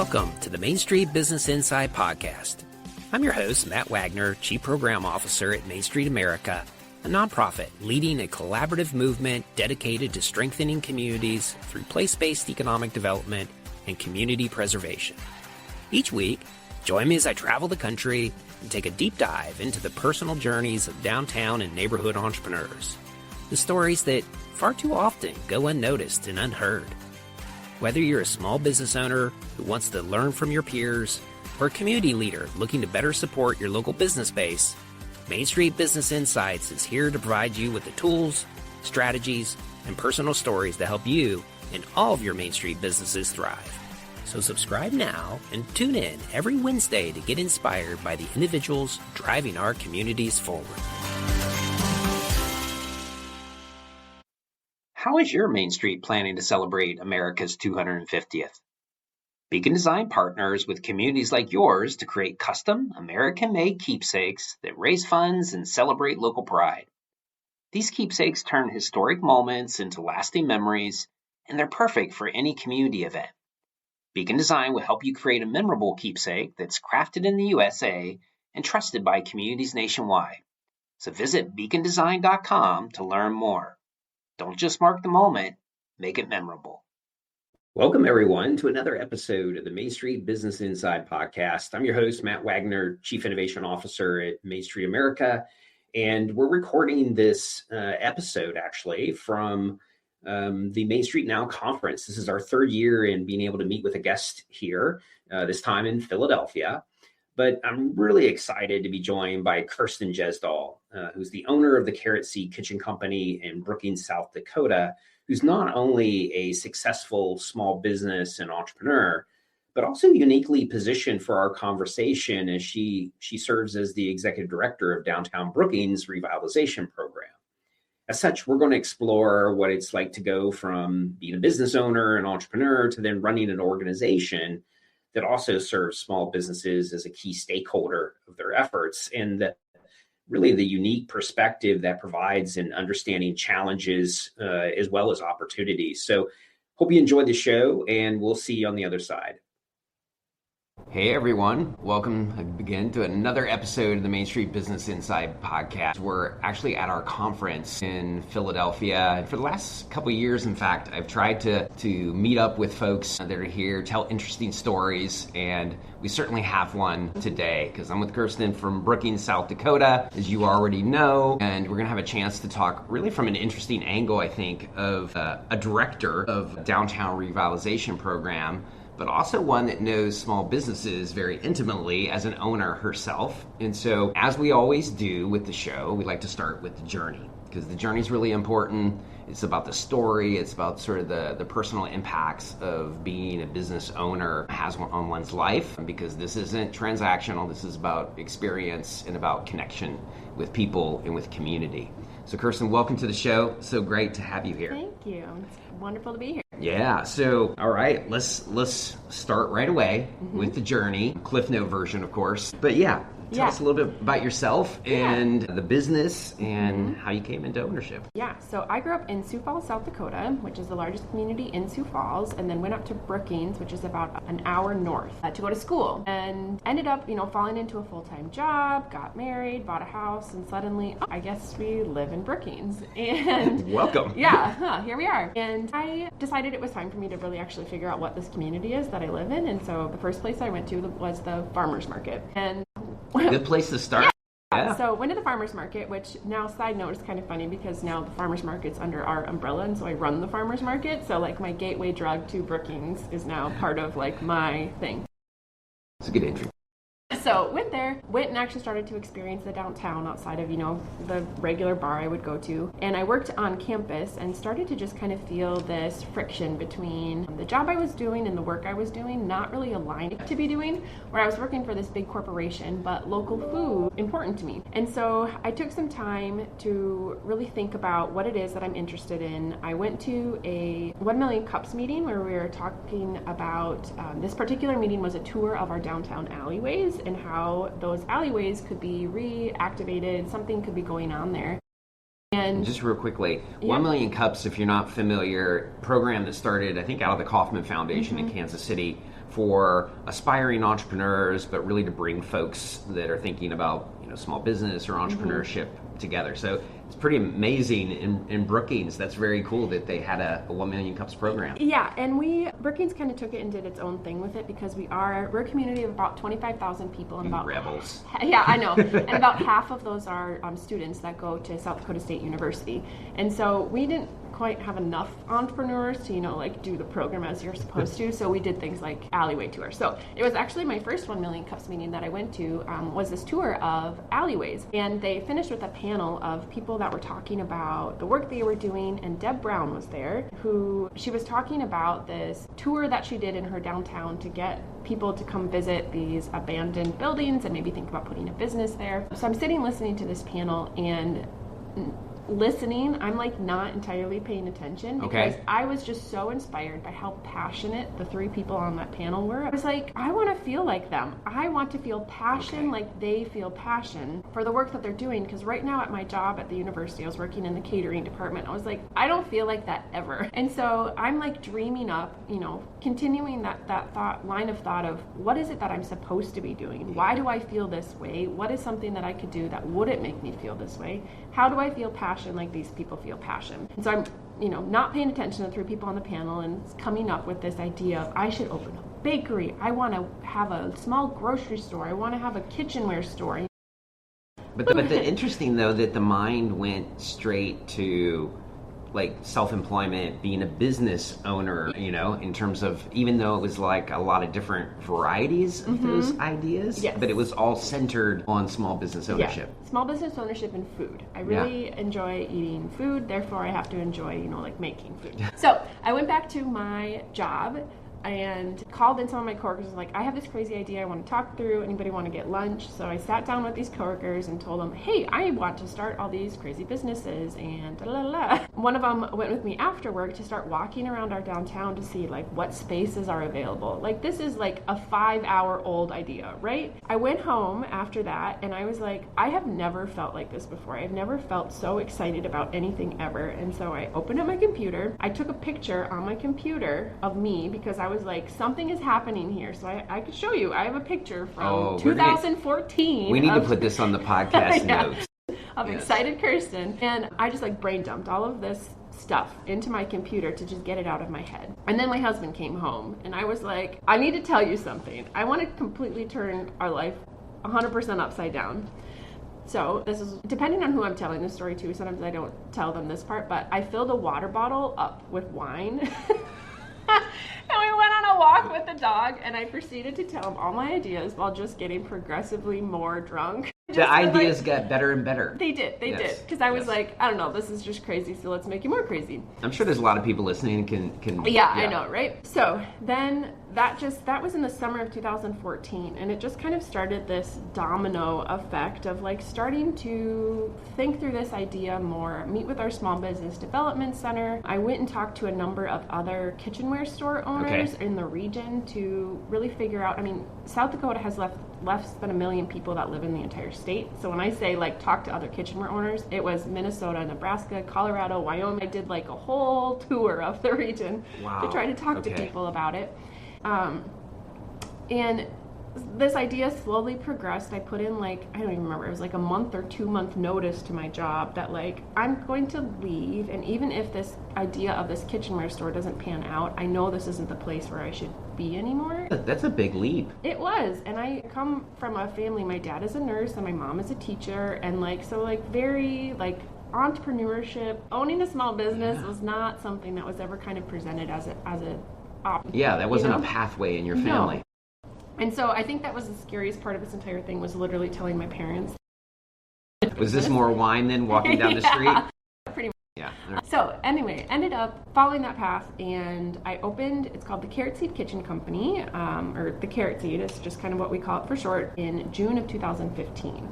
Welcome to the Main Street Business Inside podcast. I'm your host, Matt Wagner, Chief Program Officer at Main Street America, a nonprofit leading a collaborative movement dedicated to strengthening communities through place-based economic development and community preservation. Each week, join me as I travel the country and take a deep dive into the personal journeys of downtown and neighborhood entrepreneurs, the stories that far too often go unnoticed and unheard. Whether you're a small business owner who wants to learn from your peers or a community leader looking to better support your local business base, Main Street Business Insights is here to provide you with the tools, strategies, and personal stories to help you and all of your Main Street businesses thrive. So subscribe now and tune in every Wednesday to get inspired by the individuals driving our communities forward. How is your Main Street planning to celebrate America's 250th? Beacon Design partners with communities like yours to create custom, American-made keepsakes that raise funds and celebrate local pride. These keepsakes turn historic moments into lasting memories, and they're perfect for any community event. Beacon Design will help you create a memorable keepsake that's crafted in the USA and trusted by communities nationwide. So visit beacondesign.com to learn more. Don't just mark the moment, make it memorable. Welcome, everyone, to another episode of the Main Street Business Inside podcast. I'm your host, Matt Wagner, Chief Innovation Officer at Main Street America, and we're recording this episode, actually, from the Main Street Now conference. This is our third year in being able to meet with a guest here, this time in Philadelphia. But I'm really excited to be joined by Kirsten Gjesdal, who's the owner of the Carrot Seed Kitchen Company in Brookings, South Dakota, who's not only a successful small business and entrepreneur, but also uniquely positioned for our conversation as she serves as the executive director of Downtown Brookings Revitalization Program. As such, we're going to explore what it's like to go from being a business owner and entrepreneur to then running an organization that also serves small businesses as a key stakeholder of their efforts, and really the unique perspective that provides in understanding challenges as well as opportunities. So hope you enjoyed the show, and we'll see you on the other side. Hey everyone, welcome again to another episode of the Main Street Business Inside podcast. We're actually at our conference in Philadelphia, and for the last couple of years, in fact, I've tried to meet up with folks that are here, tell interesting stories, and we certainly have one today because I'm with Kirsten from Brookings, South Dakota, as you already know, and we're going to have a chance to talk really from an interesting angle, I think, of a director of Downtown Revitalization Program, but also one that knows small businesses very intimately as an owner herself. And so, as we always do with the show, we like to start with the journey, because the journey is really important. It's about the story. It's about sort of the personal impacts of being a business owner has on one's life, because this isn't transactional. This is about experience and about connection with people and with community. So Kirsten, welcome to the show. So great to have you here. Thank you. It's wonderful to be here. Yeah. So, all right, let's start right away with the journey, Cliff Note version, of course. But tell us a little bit about yourself and the business and how you came into ownership. Yeah. So I grew up in Sioux Falls, South Dakota, which is the largest community in Sioux Falls, and then went up to Brookings, which is about an hour north, to go to school, and ended up, falling into a full-time job, got married, bought a house, and suddenly, I guess we live in Brookings. And welcome. Here we are. And I decided it was time for me to really actually figure out what this community is that I live in. And so the first place I went to was the farmer's market. And good place to start. Yeah. So went to the farmer's market, which now, side note, is kind of funny because now the farmer's market's under our umbrella, and so I run the farmer's market. So like my gateway drug to Brookings is now part of like my thing. It's a good entry. So went and actually started to experience the downtown outside of, the regular bar I would go to. And I worked on campus and started to just kind of feel this friction between the job I was doing and the work I was doing, not really aligned to be doing, where I was working for this big corporation, but local food important to me. And so I took some time to really think about what it is that I'm interested in. I went to a 1 Million Cups meeting where we were talking about, this particular meeting was a tour of our downtown alleyways and how those alleyways could be reactivated, something could be going on there. And just real quickly, 1 Million Cups, if you're not familiar, program that started, I think, out of the Kauffman Foundation in Kansas City for aspiring entrepreneurs, but really to bring folks that are thinking about small business or entrepreneurship together. So it's pretty amazing in Brookings. That's very cool that they had a 1 million cups program. Yeah, and Brookings kind of took it and did its own thing with it because we're a community of about 25,000 people. And about rebels. Yeah, I know. And about half of those are students that go to South Dakota State University. And so we didn't quite have enough entrepreneurs to do the program as you're supposed to, so we did things like alleyway tours. So it was actually my first 1 million cups meeting that I went to, was this tour of alleyways, and they finished with a panel of people that were talking about the work they were doing, and Deb Brown was there, she was talking about this tour that she did in her downtown to get people to come visit these abandoned buildings and maybe think about putting a business there. So I'm sitting listening to this panel, and I'm not entirely paying attention because I was just so inspired by how passionate the three people on that panel were. I was like, I want to feel like them. I want to feel passion like they feel passion for the work that they're doing, because right now at my job at the university, I was working in the catering department. I was like, I don't feel like that ever. And so I'm dreaming up, continuing that line of thought of what is it that I'm supposed to be doing? Why do I feel this way? What is something that I could do that wouldn't make me feel this way? How do I feel passion like these people feel passion? And so I'm, not paying attention to the three people on the panel and coming up with this idea of I should open a bakery. I want to have a small grocery store. I want to have a kitchenware store. But the interesting though that the mind went straight to self-employment, being a business owner, in terms of, even though it was a lot of different varieties of those ideas, but it was all centered on small business ownership. Yeah. Small business ownership and food. I really enjoy eating food, therefore I have to enjoy, making food. So I went back to my job and called in some of my coworkers and was like, I have this crazy idea I want to talk through. Anybody want to get lunch? So I sat down with these coworkers and told them, hey, I want to start all these crazy businesses and da la la. One of them went with me after work to start walking around our downtown to see what spaces are available. This is a 5-hour-old idea, right? I went home after that and I was like, I have never felt like this before. I've never felt so excited about anything ever. And so I opened up my computer. I took a picture on my computer of me because I was like, something is happening here. So I could show you. I have a picture from 2014. We need to put this on the podcast notes. Of excited Kirsten. And I just brain dumped all of this stuff into my computer to just get it out of my head. And then my husband came home and I was like, I need to tell you something. I want to completely turn our life 100% upside down. So this is, depending on who I'm telling this story to, sometimes I don't tell them this part, but I filled a water bottle up with wine. And we went on a walk with the dog, and I proceeded to tell him all my ideas while just getting progressively more drunk. The ideas got better and better. They did. Because I was like, I don't know, this is just crazy, so let's make it more crazy. I'm sure there's a lot of people listening can Yeah, I know, right? So then that was in the summer of 2014, and it just kind of started this domino effect of starting to think through this idea more, meet with our small business development center. I went and talked to a number of other kitchenware store owners in the region to really figure out, South Dakota has less than 1 million people that live in the entire state. So when I say talk to other kitchenware owners, it was Minnesota, Nebraska, Colorado, Wyoming. I did a whole tour of the region to try to talk to people about it. And this idea slowly progressed. I put in I don't even remember, it was a month or 2 month notice to my job that I'm going to leave, and even if this idea of this kitchenware store doesn't pan out, I know this isn't the place where I should be anymore. That's a big leap. It was, and I come from a family, my dad is a nurse and my mom is a teacher, and very entrepreneurship, owning a small business was not something that was ever kind of presented as a option. Yeah, that wasn't a pathway in your family. No. And so I think that was the scariest part of this entire thing, was literally telling my parents. Was this more wine than walking down the street? Pretty much. Yeah. So anyway, ended up following that path, and I opened, it's called the Carrot Seed Kitchen Company, or the Carrot Seed, it's just kind of what we call it for short, in June of 2015.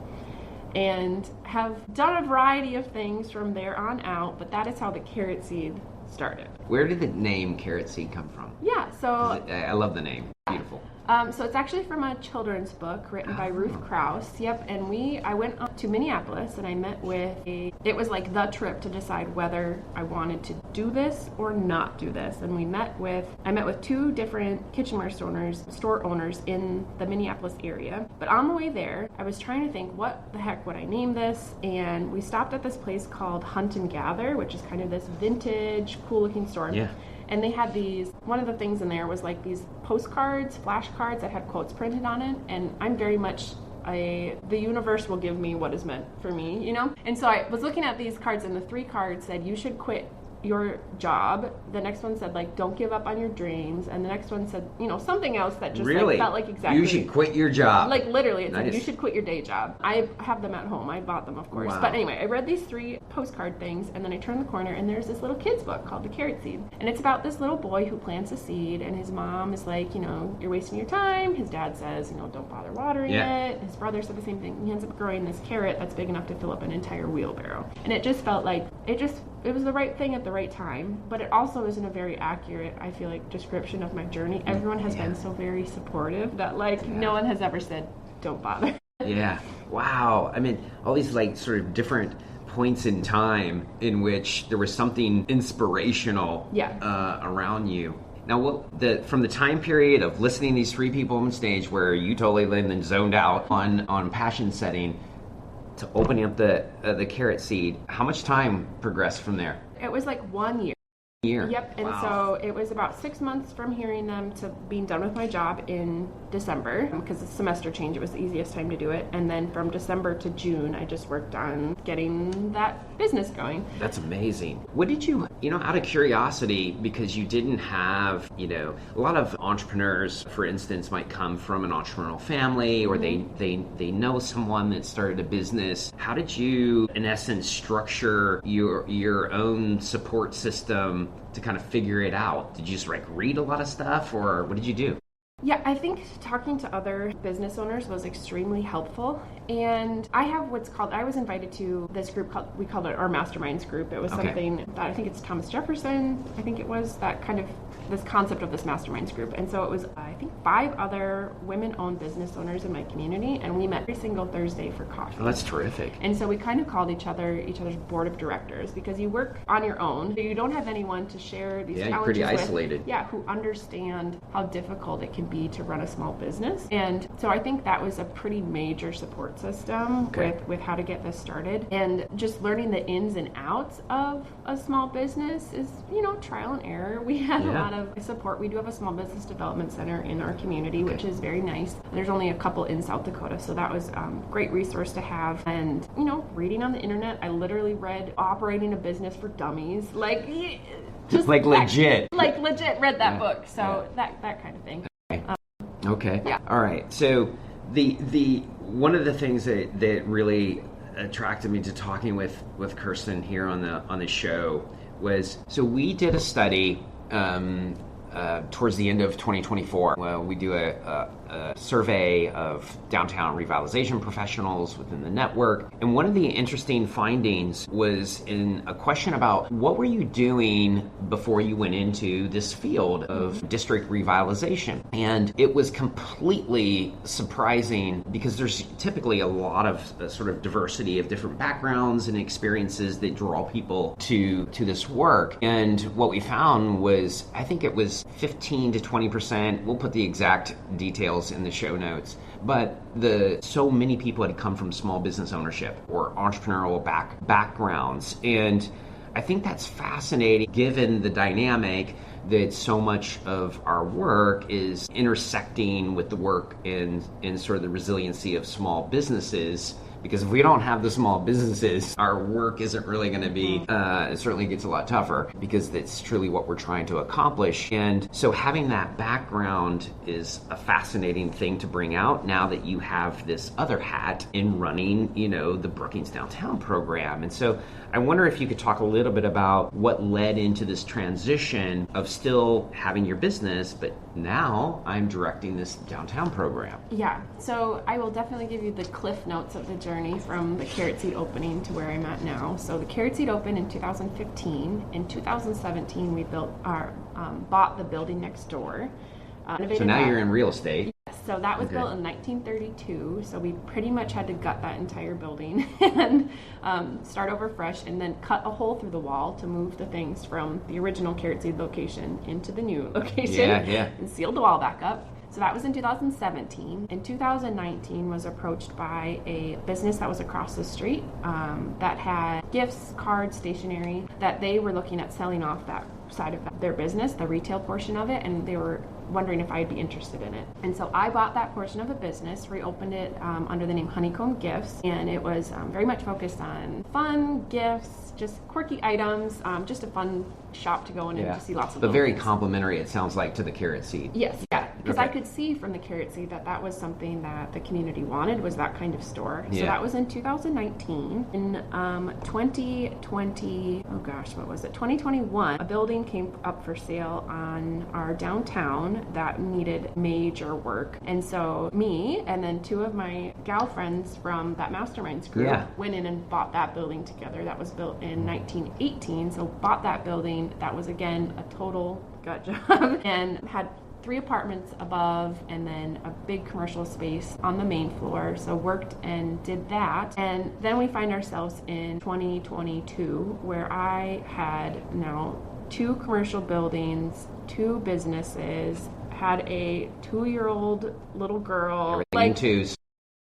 And have done a variety of things from there on out, but that is how the Carrot Seed started. Where did the name Carrot Seed come from? Yeah, so I love the name. Beautiful. So it's actually from a children's book written by Ruth Krauss. Yep, and I went up to Minneapolis and I met with it was like the trip to decide whether I wanted to do this or not do this. And I met with 2 different kitchenware store owners in the Minneapolis area. But on the way there, I was trying to think, what the heck would I name this? And we stopped at this place called Hunt and Gather, which is kind of this vintage, cool looking store. Yeah. And they had one of the things in there was like these postcards, flashcards that had quotes printed on it. And I'm very much the universe will give me what is meant for me, you know? And so I was looking at these cards, and the 3 cards said, you should quit your job. The next one said, like, don't give up on your dreams. And the next one said, something else that just really? felt like exactly. You should quit your job. Like, literally, it Nice. said, you should quit your day job. I have them at home. I bought them, of course. Wow. But anyway, I read these 3 postcard things, and then I turned the corner, and there's this little kid's book called The Carrot Seed. And it's about this little boy who plants a seed, and his mom is like, you're wasting your time. His dad says, don't bother watering it. His brother said the same thing. He ends up growing this carrot that's big enough to fill up an entire wheelbarrow. And it just felt like it was the right thing at the right time, but it also isn't a very accurate, I feel like, description of my journey. Everyone has been so very supportive that no one has ever said, don't bother. Yeah. Wow. I mean, all these like sort of different points in time in which there was something inspirational around you. Now, from the time period of listening to these 3 people on stage where you totally then zoned out on passion setting, to opening up the Carrot Seed, how much time progressed from there? It was like 1 year. Yep, and so it was about 6 months from hearing them to being done with my job in December, because the semester change, it was the easiest time to do it. And then from December to June, I just worked on getting that business going. That's amazing. What did you, out of curiosity, because you didn't have, a lot of entrepreneurs, for instance, might come from an entrepreneurial family, or they know someone that started a business. How did you, in essence, structure your own support system to kind of figure it out? Did you just read a lot of stuff, or what did you do? Yeah, I think talking to other business owners was extremely helpful. And I was invited to this group we called it our Masterminds group. It was something that I think it's Thomas Jefferson, I think it was, that kind of this concept of this Masterminds group. And so it was, I think, 5 other women-owned business owners in my community, and we met every single Thursday for coffee. Oh, that's terrific. And so we kind of called each other's board of directors, because you work on your own. You don't have anyone to share these challenges with. You're pretty isolated. Yeah, who understand how difficult it can be to run a small business. And so I think that was a pretty major support system with how to get this started. And just learning the ins and outs of a small business is, trial and error. We had a lot of support. We do have a small business development center in our community, which is very nice. There's only a couple in South Dakota, so that was a great resource to have. And, reading on the internet, I literally read Operating a Business for Dummies. Just legit. Legit read that book. So that kind of thing. Okay. Yeah. All right. So the one of the things that really attracted me to talking with Kirsten here on the show was, so we did a study towards the end of 2024. We do a survey of downtown revitalization professionals within the network. And one of the interesting findings was in a question about what were you doing before you went into this field of district revitalization? And it was completely surprising, because there's typically a lot of sort of diversity of different backgrounds and experiences that draw people to this work. And what we found was, I think it was 15 to 20%. We'll put the exact details in the show notes, but so many people had come from small business ownership or entrepreneurial backgrounds. And I think that's fascinating, given the dynamic that so much of our work is intersecting with the work in sort of the resiliency of small businesses. Because if we don't have the small businesses, our work isn't really going to be, it certainly gets a lot tougher, because that's truly what we're trying to accomplish. And so having that background is a fascinating thing to bring out now that you have this other hat in running, the Brookings Downtown program. And so I wonder if you could talk a little bit about what led into this transition of still having your business, but now I'm directing this downtown program. Yeah, so I will definitely give you the cliff notes of the journey from the Carrot Seed opening to where I'm at now. So the Carrot Seed opened in 2015. In 2017, we bought the building next door. So now you're in real estate. so that was built in 1932, so we pretty much had to gut that entire building and start over fresh, and then cut a hole through the wall to move the things from the original Carrot Seed location into the new location and sealed the wall back up. So that was in 2017. In 2019 was approached by a business that was across the street that had gifts, cards, stationery, that they were looking at selling off that side of their business, the retail portion of it, and they were wondering if I'd be interested in it. And so I bought that portion of the business, reopened it under the name Honeycomb Gifts, and it was very much focused on fun gifts, just quirky items, just a fun shop to go in and to see lots of But very things. complimentary, it sounds like, to the Carrot Seed. Yes, yeah, because I could see from the Carrot Seed that that was something that the community wanted, was that kind of store. So that was in 2019. In 2020, oh gosh, what was it? 2021, a building came up for sale on our downtown that needed major work. And so me and then two of my gal friends from that Masterminds group went in and bought that building together. That was built in 1918, so bought that building. That was, again, a total gut job, and had 3 apartments above and then a big commercial space on the main floor. So worked and did that. And then we find ourselves in 2022, where I had now 2 commercial buildings, 2 businesses, had a 2-year-old little girl. Everything in twos.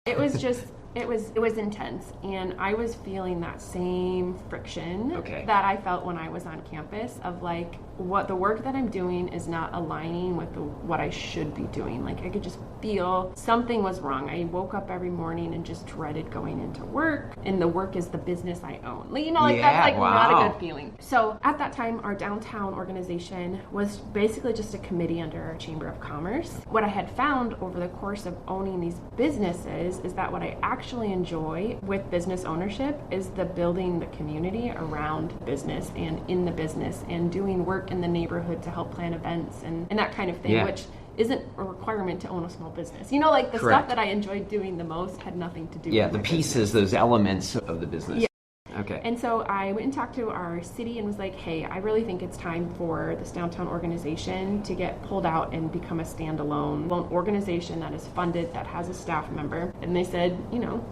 It was just, it was intense, and I was feeling that same friction that I felt when I was on campus of like, what the work that I'm doing is not aligning with what I should be doing. Like, I could just feel something was wrong. I woke up every morning and just dreaded going into work, and the work is the business I own. Like, you know, like that's like not a good feeling. So at that time, our downtown organization was basically just a committee under our Chamber of Commerce. What I had found over the course of owning these businesses is that what I actually enjoy with business ownership is the building the community around business and in the business, and doing work in the neighborhood to help plan events and that kind of thing, which isn't a requirement to own a small business. You know, like the stuff that I enjoyed doing the most had nothing to do with the pieces, business. Those elements of the business. Okay. And so I went and talked to our city and was like, hey, I really think it's time for this downtown organization to get pulled out and become a standalone organization that is funded, that has a staff member. And they said, you know,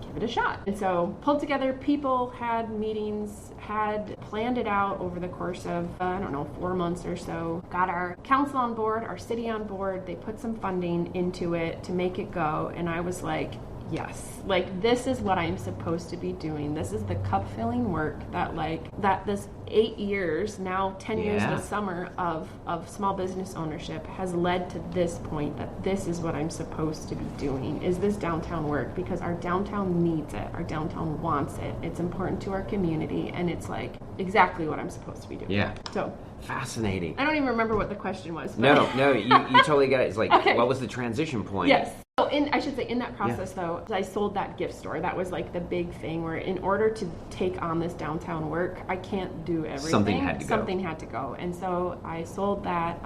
give it a shot. And so pulled together people, had meetings, had planned it out over the course of, 4 months or so. Got our council on board, our city on board. They put some funding into it to make it go. And I was like, yes, like this is what I'm supposed to be doing. This is the cup filling work that this 8 years, now 10 years this summer of small business ownership has led to this point, that this is what I'm supposed to be doing, is this downtown work, because our downtown needs it. Our downtown wants it. It's important to our community, and it's like exactly what I'm supposed to be doing. Yeah. So fascinating. I don't even remember what the question was. No, you totally got it. It's like, what was the transition point? Yes. So in that process though, I sold that gift store. That was like the big thing, where in order to take on this downtown work, I can't do everything. Something had to go. And so I sold that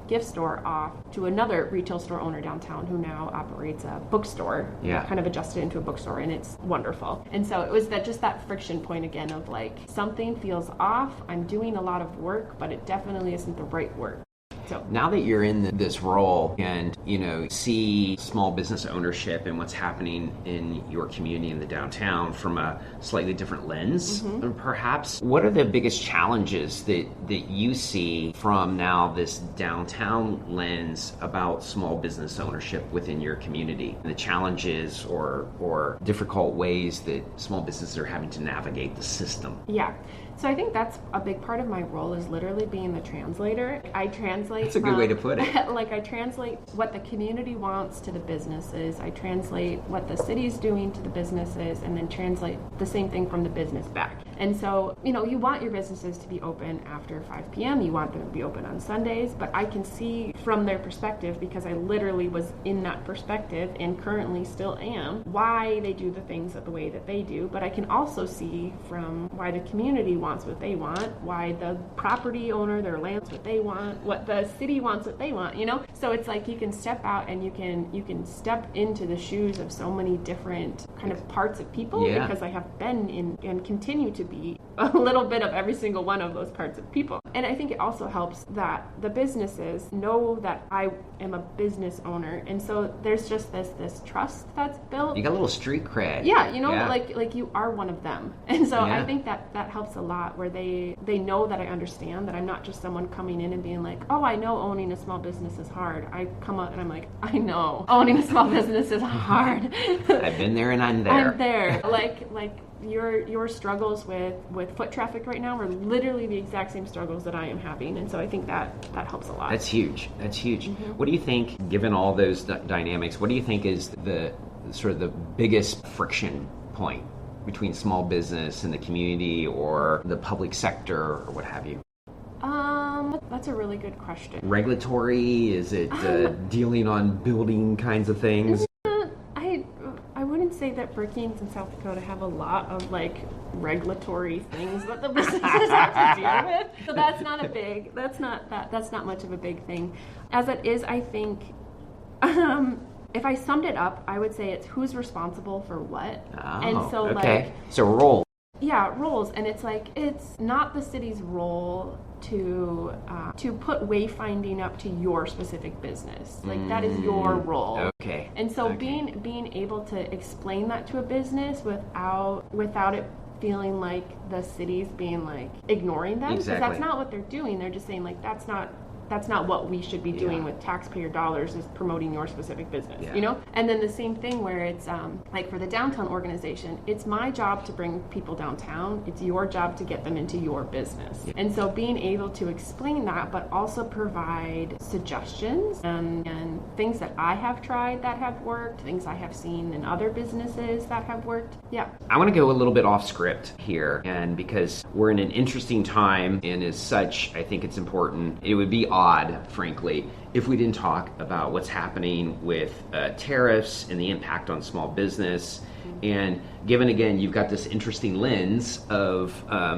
gift store off to another retail store owner downtown who now operates a bookstore. Kind of adjusted into a bookstore, and it's wonderful. And so it was just that friction point again of like, something feels off. I'm doing a lot of work, but it definitely isn't the right work. So now that you're in this role and, see small business ownership and what's happening in your community in the downtown from a slightly different lens, perhaps, what are the biggest challenges that you see from now this downtown lens about small business ownership within your community? The challenges or difficult ways that small businesses are having to navigate the system? Yeah. So I think that's a big part of my role, is literally being the translator. I translate. That's a good way to put it. Like, I translate what the community wants to the businesses. I translate what the city's doing to the businesses, and then translate the same thing from the business back. And so, you want your businesses to be open after 5 p.m. You want them to be open on Sundays, but I can see from their perspective, because I literally was in that perspective and currently still am, why they do the things the way that they do. But I can also see from why the community wants what they want, why the property owner, their land's what they want, what the city wants what they want, So it's like you can step out and you can step into the shoes of so many different kind of parts of people, because I have been in and continue to be a little bit of every single one of those parts of people. And I think it also helps that the businesses know that I am a business owner, and so there's just this trust that's built. You got a little street cred. Yeah, like you are one of them. And so I think that helps a lot, where they know that I understand that I'm not just someone coming in and being like, oh, I know owning a small business is hard. I come up and I'm like, I know owning a small business is hard. I've been there and I'm there. I'm there. Like your struggles with foot traffic right now are literally the exact same struggles that I am having, and so I think that helps a lot. That's huge. What do you think, given all those dynamics, what do you think is the sort of the biggest friction point between small business and the community or the public sector or what have you? That's a really good question. Regulatory? Is it dealing on building kinds of things? I wouldn't say that Brookings and South Dakota have a lot of like regulatory things that the businesses have to deal with. So that's not much of a big thing. As it is, I think if I summed it up, I would say it's who's responsible for what. Oh, and so okay. So role. Yeah, roles, and it's like it's not the city's role to put wayfinding up to your specific business. Like that is your role. Okay. And so being able to explain that to a business without it feeling like the city's being like ignoring them, because that's not what they're doing. They're just saying like that's not what we should be doing with taxpayer dollars, is promoting your specific business, you know? And then the same thing where it's like for the downtown organization, it's my job to bring people downtown. It's your job to get them into your business. Yeah. And so being able to explain that, but also provide suggestions and things that I have tried that have worked, things I have seen in other businesses that have worked. Yeah. I want to go a little bit off script here, and because we're in an interesting time, and as such, I think it's important. It would be odd, frankly, if we didn't talk about what's happening with tariffs and the impact on small business. And given, again, you've got this interesting lens of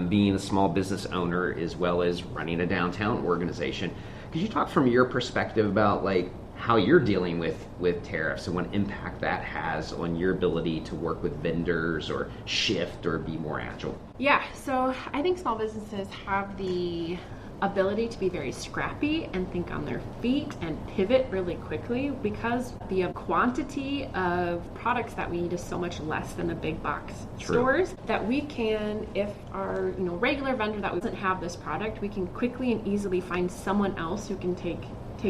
being a small business owner as well as running a downtown organization, could you talk from your perspective about like how you're dealing with tariffs and what impact that has on your ability to work with vendors or shift or be more agile? Yeah, so I think small businesses have the ability to be very scrappy and think on their feet and pivot really quickly, because the quantity of products that we need is so much less than the big box stores, that we can, if our regular vendor that doesn't have this product, we can quickly and easily find someone else who can take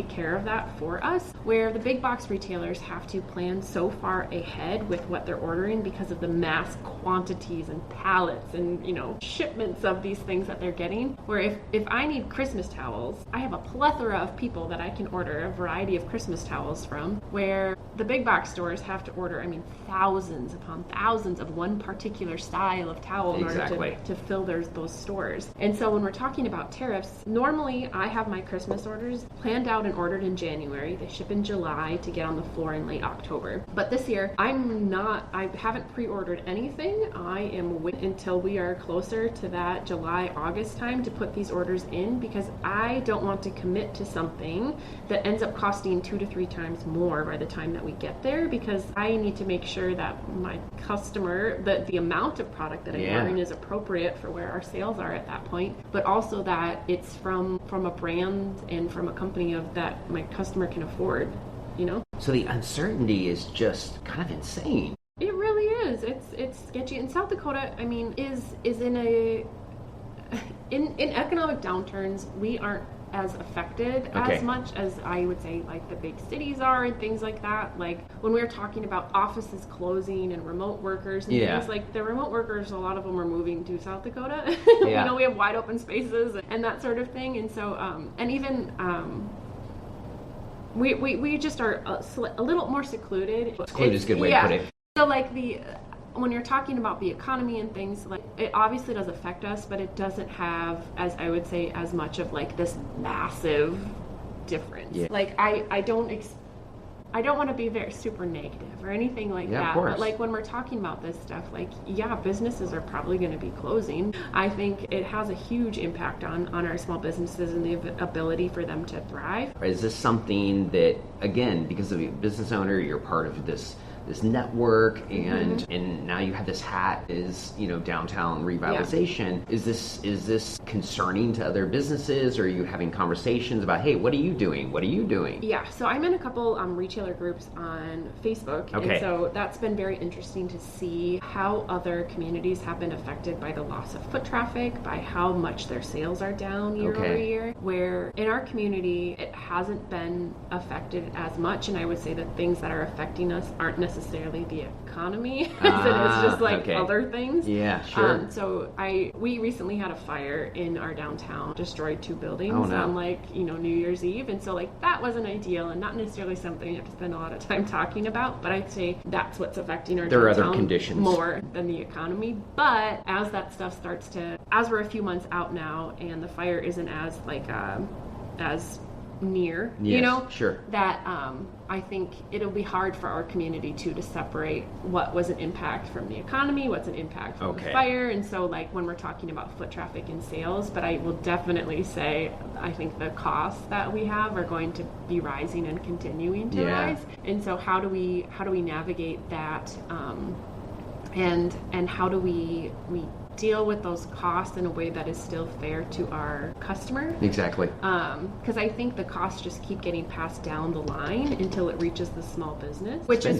care of that for us, where the big box retailers have to plan so far ahead with what they're ordering because of the mass quantities and pallets and shipments of these things that they're getting, where if I need Christmas towels, I have a plethora of people that I can order a variety of Christmas towels from, where the big box stores have to order thousands upon thousands of one particular style of towel in order to fill those stores. And so when we're talking about tariffs, normally I have my Christmas orders planned out and ordered in January. They ship in July to get on the floor in late October. But this year, I haven't pre-ordered anything. I am waiting until we are closer to that July, August time to put these orders in, because I don't want to commit to something that ends up costing 2 to 3 times more by the time that we get there, because I need to make sure that my customer, the amount of product that I'm ordering is appropriate for where our sales are at that point, but also that it's from a brand and from a company that my customer can afford, So the uncertainty is just kind of insane. It really is. It's sketchy. And South Dakota, is in economic downturns, we aren't as affected as much as I would say like the big cities are and things like that. Like when we were talking about offices closing and remote workers and things, like the remote workers, a lot of them are moving to South Dakota. We have wide open spaces and that sort of thing. And so, and even, we just are a little more secluded. Secluded is a good way to put it. So like when you're talking about the economy and things, like it obviously does affect us, but it doesn't have, as I would say, as much of like this massive difference. Yeah. Like I don't want to be very super negative or anything like that. Of course. But like when we're talking about this stuff, like businesses are probably going to be closing. I think it has a huge impact on our small businesses and the ability for them to thrive. Is this something that, again, because of a business owner, you're part of this this network, and now you have this hat is, downtown revitalization. Yeah. Is this concerning to other businesses, or are you having conversations about, hey, what are you doing? What are you doing? Yeah, so I'm in a couple retailer groups on Facebook, Okay. and so that's been very interesting to see how other communities have been affected by the loss of foot traffic, by how much their sales are down year over year, where in our community it hasn't been affected as much, and I would say that things that are affecting us aren't necessarily the economy as it is just like other things. Yeah, sure. So we recently had a fire in our downtown, destroyed 2 buildings on New Year's Eve, and so that wasn't ideal and not necessarily something you have to spend a lot of time talking about, but I'd say that's what's affecting our there downtown are other conditions more than the economy. But as that stuff starts to, as we're a few months out now and the fire isn't as as near, sure, that I think it'll be hard for our community to separate what was an impact from the economy, what's an impact from the fire. And so when we're talking about foot traffic and sales, but I will definitely say I think the costs that we have are going to be rising and continuing to rise. And so how do we navigate that, and how do we deal with those costs in a way that is still fair to our customer? Exactly. Because I think the costs just keep getting passed down the line until it reaches the small business, which is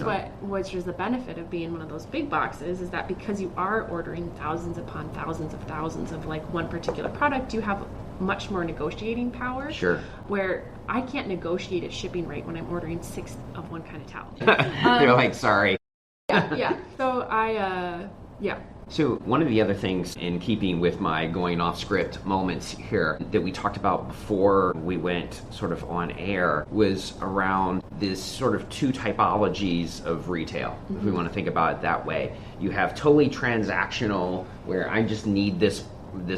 the benefit of being one of those big boxes, is that because you are ordering thousands upon thousands of one particular product, you have much more negotiating power. Sure. Where I can't negotiate a shipping rate when I'm ordering 6 of one kind of towel. You're sorry. Yeah. So So one of the other things, in keeping with my going off script moments here, that we talked about before we went sort of on air, was around this sort of 2 typologies of retail, if we want to think about it that way. You have totally transactional, where I just need this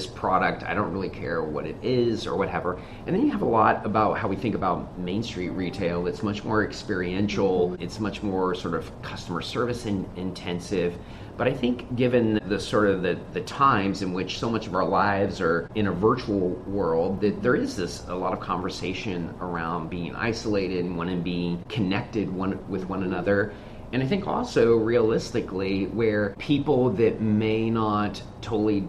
product, I don't really care what it is or whatever. And then you have a lot about how we think about Main Street retail. It's much more experiential, it's much more sort of customer service intensive. But I think given the sort of the times in which so much of our lives are in a virtual world, that there is a lot of conversation around being isolated and wanting to be connected with one another. And I think also realistically, where people that may not totally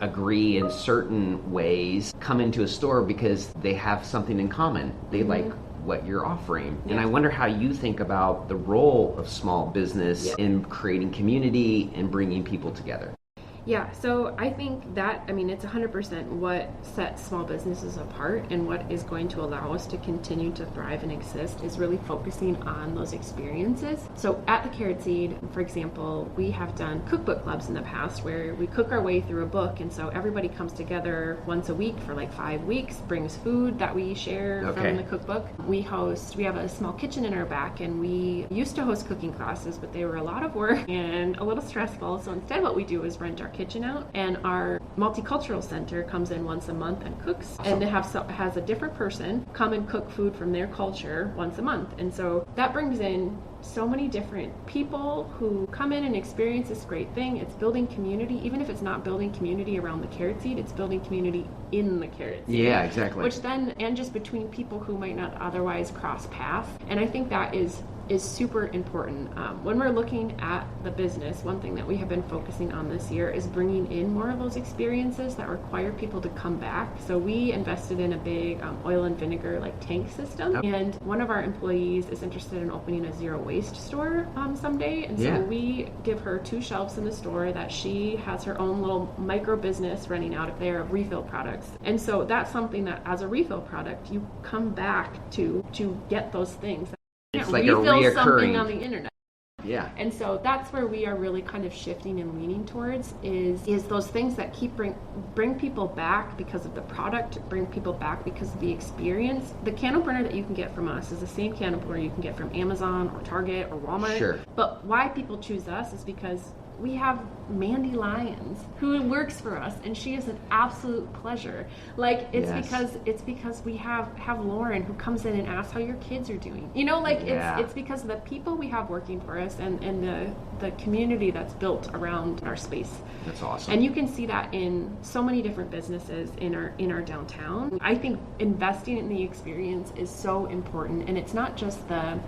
agree in certain ways come into a store because they have something in common. They like what you're offering. And I wonder how you think about the role of small business in creating community and bringing people together. Yeah, so I think that, it's 100% what sets small businesses apart and what is going to allow us to continue to thrive and exist is really focusing on those experiences. So at the Carrot Seed, for example, we have done cookbook clubs in the past where we cook our way through a book, and so everybody comes together once a week for 5 weeks, brings food that we share from the cookbook. We have a small kitchen in our back, and we used to host cooking classes, but they were a lot of work and a little stressful. So instead what we do is rent our kitchen out, and our multicultural center comes in once a month and cooks. Awesome. And it has a different person come and cook food from their culture once a month. And so that brings in so many different people who come in and experience this great thing. It's building community. Even if it's not building community around the Carrot Seed, it's building community in the Carrot Seed. Yeah, exactly. Which then, and just between people who might not otherwise cross paths. And I think that is super important. When we're looking at the business, one thing that we have been focusing on this year is bringing in more of those experiences that require people to come back. So we invested in a big oil and vinegar tank system, and one of our employees is interested in opening a zero waste store someday, and so we give her 2 shelves in the store that she has her own little micro business running out of there of refill products. And so that's something that as a refill product you come back to get those things. It's like refill a reoccurring something on the internet. Yeah. And so that's where we are really kind of shifting and leaning towards is those things that keep bring people back because of the product, bring people back because of the experience. The candle burner that you can get from us is the same candle burner you can get from Amazon or Target or Walmart. Sure. But why people choose us is because we have Mandy Lyons who works for us, and she is an absolute pleasure. It's because we have Lauren who comes in and asks how your kids are doing. It's because of the people we have working for us and the community that's built around our space. That's awesome. And you can see that in so many different businesses in our downtown. I think investing in the experience is so important, and it's not just the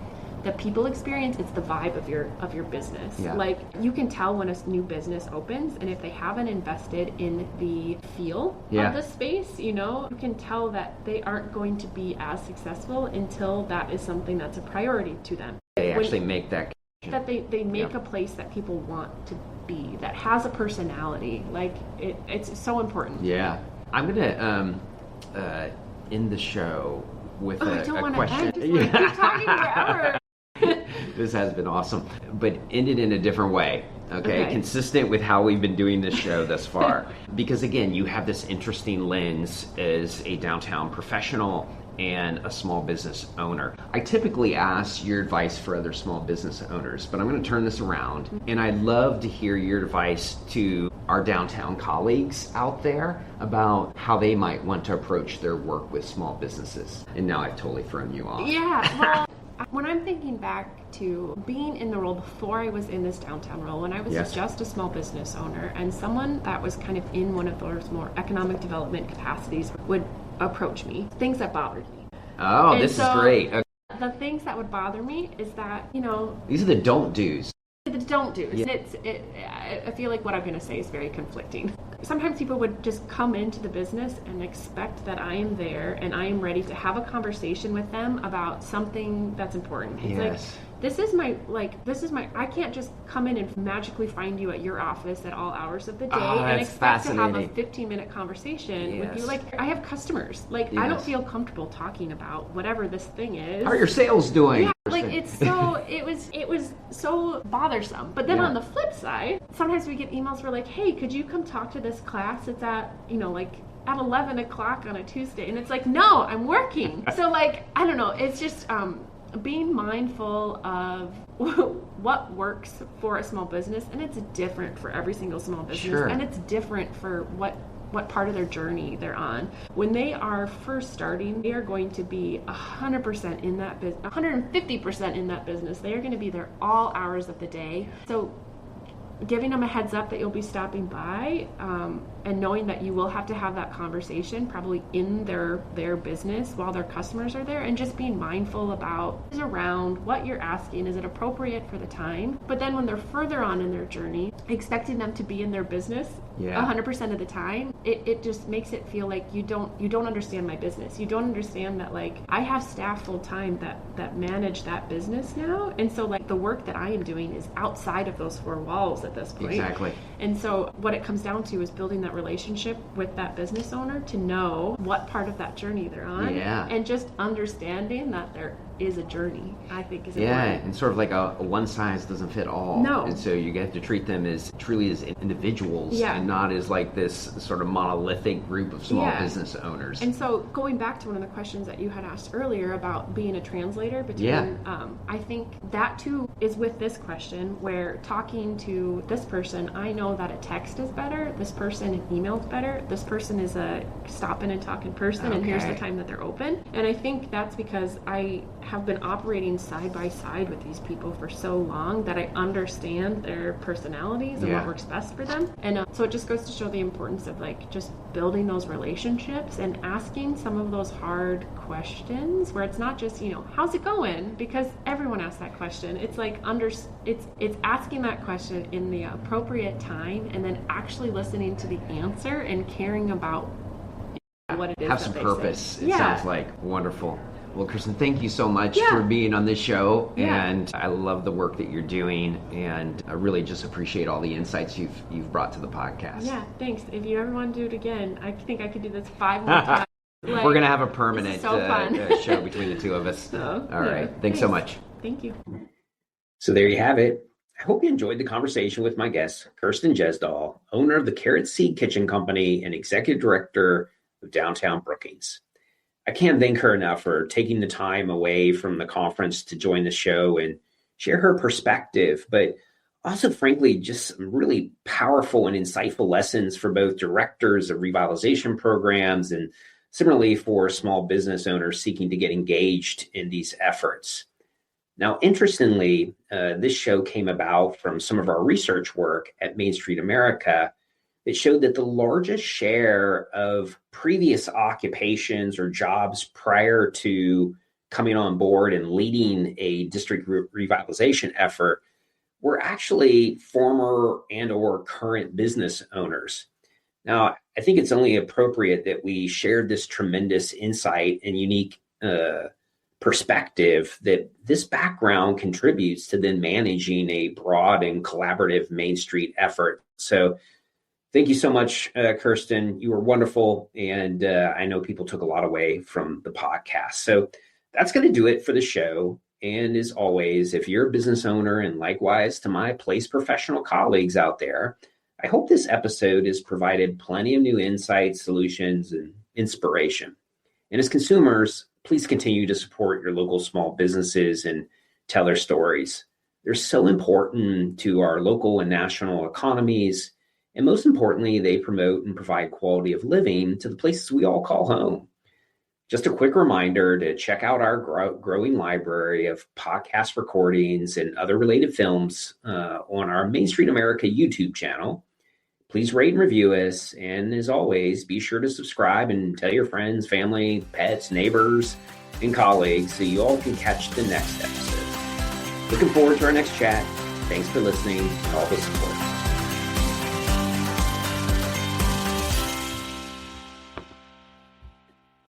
the people experience, it's the vibe of your business. Yeah. Like, you can tell when a new business opens, and if they haven't invested in the feel of the space, you can tell that they aren't going to be as successful until that is something that's a priority to them. They actually make that they make a place that people want to be, that has a personality. Like, it's so important. Yeah. I'm gonna end the show with a question. Keep talking forever. This has been awesome, but end it in a different way. Okay, consistent with how we've been doing this show thus far. Because again, you have this interesting lens as a downtown professional and a small business owner. I typically ask your advice for other small business owners, but I'm going to turn this around, and I'd love to hear your advice to our downtown colleagues out there about how they might want to approach their work with small businesses. And now I've totally thrown you off. Yeah, well, when I'm thinking back to being in the role before I was in this downtown role, when I was just a small business owner, and someone that was kind of in one of those more economic development capacities would approach me, things that bothered me. Oh, and this is great. Okay. The things that would bother me is that, these are the don't do's. The don't do's. Yeah. I feel like what I'm going to say is very conflicting. Sometimes people would just come into the business and expect that I am there and I am ready to have a conversation with them about something that's important. It's like, this is my, I can't just come in and magically find you at your office at all hours of the day and expect to have a 15-minute conversation with you. Like, I have customers. Like, I don't feel comfortable talking about whatever this thing is. How are your sales doing? Yeah, like, it was so bothersome. But then on the flip side, sometimes we get emails where like, hey, could you come talk to this class? It's at, at 11 o'clock on a Tuesday. And it's like, no, I'm working. So, like, I don't know. It's just, being mindful of what works for a small business, and it's different for every single small business, and it's different for what part of their journey they're on. When they are first starting, they are going to be 100% in that business, 150% in that business. They are going to be there all hours of the day. So giving them a heads up that you'll be stopping by, and knowing that you will have to have that conversation probably in their business while their customers are there, and just being mindful about is around what you're asking, is it appropriate for the time? But then when they're further on in their journey, expecting them to be in their business 100% of the time, it just makes it feel like you don't understand my business. You don't understand that, like, I have staff full time that manage that business now, and so, like, the work that I am doing is outside of those four walls at this point. Exactly. And so what it comes down to is building that relationship with that business owner to know what part of that journey they're on, and just understanding that there is a journey, I think, is important. And sort of like a one size doesn't fit all. No. And so you have to treat them as truly as individuals, and not as like this sort of monolithic group of small business owners. And so going back to one of the questions that you had asked earlier about being a translator between, I think that too is with this question, where talking to this person, I know that a text is better, this person an email is better, this person is a stop in and talk in person, and here's the time that they're open. And I think that's because I have been operating side by side with these people for so long that I understand their personalities and what works best for them. And so it just goes to show the importance of, like, just building those relationships and asking some of those hard questions where it's not just, how's it going? Because everyone asks that question. It's like it's asking that question in the appropriate time, and then actually listening to the answer and caring about what it is. Have some purpose. It sounds like wonderful. Well, Kirsten, thank you so much for being on this show, and I love the work that you're doing, and I really just appreciate all the insights you've brought to the podcast. Yeah, thanks. If you ever want to do it again, I think I could do this 5 more times. Like, we're going to have a permanent show between the two of us. All right. Thanks so much. Thank you. So there you have it. I hope you enjoyed the conversation with my guest, Kirsten Gjesdal, owner of the Carrot Seed Kitchen Company and executive director of Downtown Brookings. I can't thank her enough for taking the time away from the conference to join the show and share her perspective, but also, frankly, just some really powerful and insightful lessons for both directors of revitalization programs and similarly for small business owners seeking to get engaged in these efforts. Now, interestingly, this show came about from some of our research work at Main Street America. It showed that the largest share of previous occupations or jobs prior to coming on board and leading a district revitalization effort were actually former and or current business owners. Now, I think it's only appropriate that we shared this tremendous insight and unique perspective that this background contributes to then managing a broad and collaborative Main Street effort. So thank you so much, Kirsten. You were wonderful. And I know people took a lot away from the podcast. So that's going to do it for the show. And as always, if you're a business owner, and likewise to my place professional colleagues out there, I hope this episode has provided plenty of new insights, solutions, and inspiration. And as consumers, please continue to support your local small businesses and tell their stories. They're so important to our local and national economies. And most importantly, they promote and provide quality of living to the places we all call home. Just a quick reminder to check out our growing library of podcast recordings and other related films on our Main Street America YouTube channel. Please rate and review us. And as always, be sure to subscribe and tell your friends, family, pets, neighbors, and colleagues so you all can catch the next episode. Looking forward to our next chat. Thanks for listening and all the support.